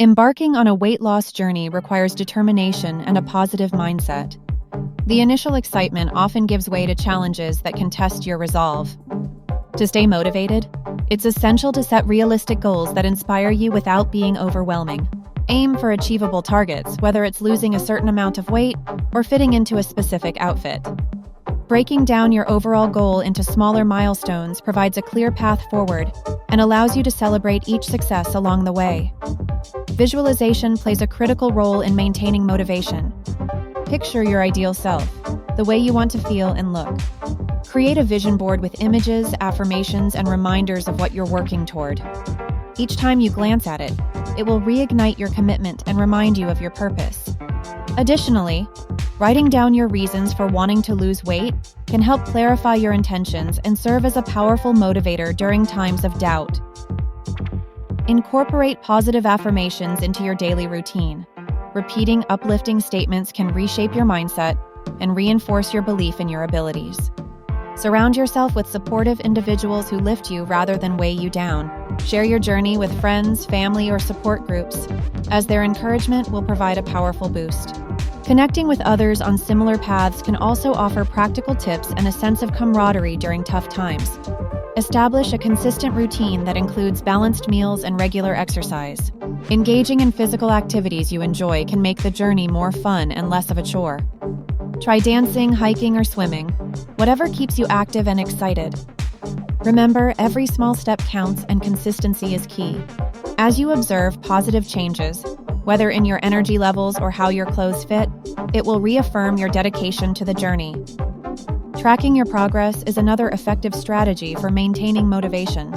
Embarking on a weight loss journey requires determination and a positive mindset. The initial excitement often gives way to challenges that can test your resolve. To stay motivated, it's essential to set realistic goals that inspire you without being overwhelming. Aim for achievable targets, whether it's losing a certain amount of weight or fitting into a specific outfit. Breaking down your overall goal into smaller milestones provides a clear path forward and allows you to celebrate each success along the way. Visualization plays a critical role in maintaining motivation. Picture your ideal self, the way you want to feel and look. Create a vision board with images, affirmations, and reminders of what you're working toward. Each time you glance at it, it will reignite your commitment and remind you of your purpose. Additionally, writing down your reasons for wanting to lose weight can help clarify your intentions and serve as a powerful motivator during times of doubt. Incorporate positive affirmations into your daily routine. Repeating uplifting statements can reshape your mindset and reinforce your belief in your abilities. Surround yourself with supportive individuals who lift you rather than weigh you down. Share your journey with friends, family, or support groups, as their encouragement will provide a powerful boost. Connecting with others on similar paths can also offer practical tips and a sense of camaraderie during tough times. Establish a consistent routine that includes balanced meals and regular exercise. Engaging in physical activities you enjoy can make the journey more fun and less of a chore. Try dancing, hiking, or swimming, whatever keeps you active and excited. Remember, every small step counts and consistency is key. As you observe positive changes, whether in your energy levels or how your clothes fit, it will reaffirm your dedication to the journey. Tracking your progress is another effective strategy for maintaining motivation.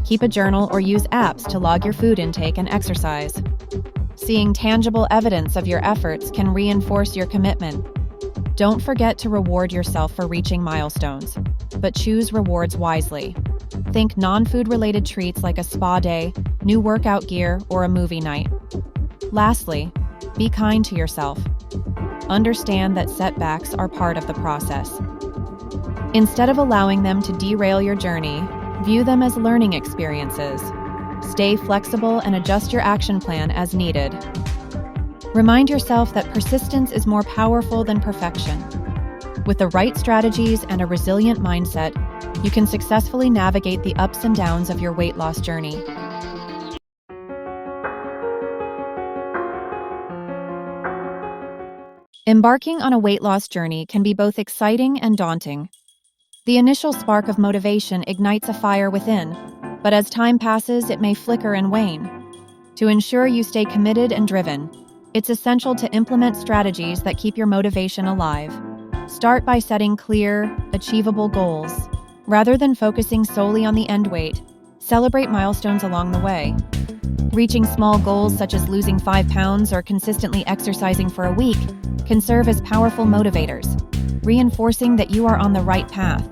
Keep a journal or use apps to log your food intake and exercise. Seeing tangible evidence of your efforts can reinforce your commitment. Don't forget to reward yourself for reaching milestones, but choose rewards wisely. Think non-food related treats like a spa day, new workout gear, or a movie night. Lastly, be kind to yourself. Understand that setbacks are part of the process. Instead of allowing them to derail your journey, view them as learning experiences. Stay flexible and adjust your action plan as needed. Remind yourself that persistence is more powerful than perfection. With the right strategies and a resilient mindset, you can successfully navigate the ups and downs of your weight loss journey. Embarking on a weight loss journey can be both exciting and daunting. The initial spark of motivation ignites a fire within, but as time passes, it may flicker and wane. To ensure you stay committed and driven, it's essential to implement strategies that keep your motivation alive. Start by setting clear, achievable goals. Rather than focusing solely on the end weight, celebrate milestones along the way. Reaching small goals such as losing 5 pounds or consistently exercising for a week can serve as powerful motivators, reinforcing that you are on the right path.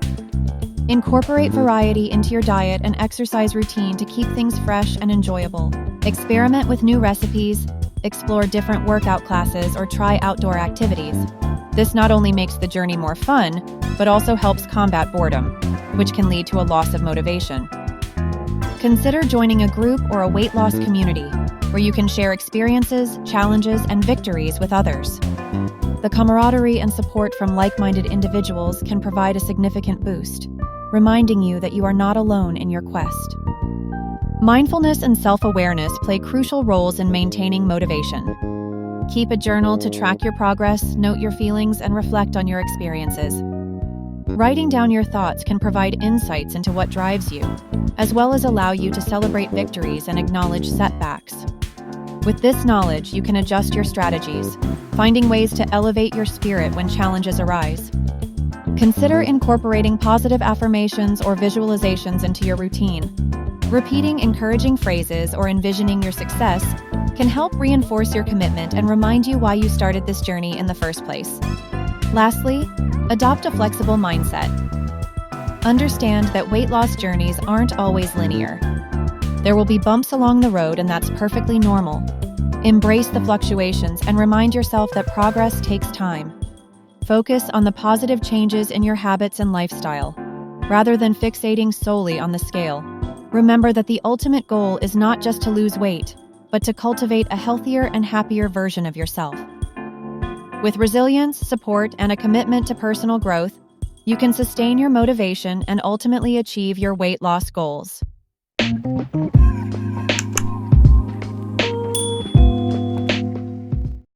Incorporate variety into your diet and exercise routine to keep things fresh and enjoyable. Experiment with new recipes, explore different workout classes, or try outdoor activities. This not only makes the journey more fun, but also helps combat boredom, which can lead to a loss of motivation. Consider joining a group or a weight loss community where you can share experiences, challenges, and victories with others. The camaraderie and support from like-minded individuals can provide a significant boost, reminding you that you are not alone in your quest. Mindfulness and self-awareness play crucial roles in maintaining motivation. Keep a journal to track your progress, note your feelings, and reflect on your experiences. Writing down your thoughts can provide insights into what drives you, as well as allow you to celebrate victories and acknowledge setbacks. With this knowledge, you can adjust your strategies, finding ways to elevate your spirit when challenges arise. Consider incorporating positive affirmations or visualizations into your routine. Repeating encouraging phrases or envisioning your success can help reinforce your commitment and remind you why you started this journey in the first place. Lastly, adopt a flexible mindset. Understand that weight loss journeys aren't always linear. There will be bumps along the road, and that's perfectly normal. Embrace the fluctuations and remind yourself that progress takes time. Focus on the positive changes in your habits and lifestyle, rather than fixating solely on the scale. Remember that the ultimate goal is not just to lose weight, but but to cultivate a healthier and happier version of yourself. With resilience, support, and a commitment to personal growth, you can sustain your motivation and ultimately achieve your weight loss goals.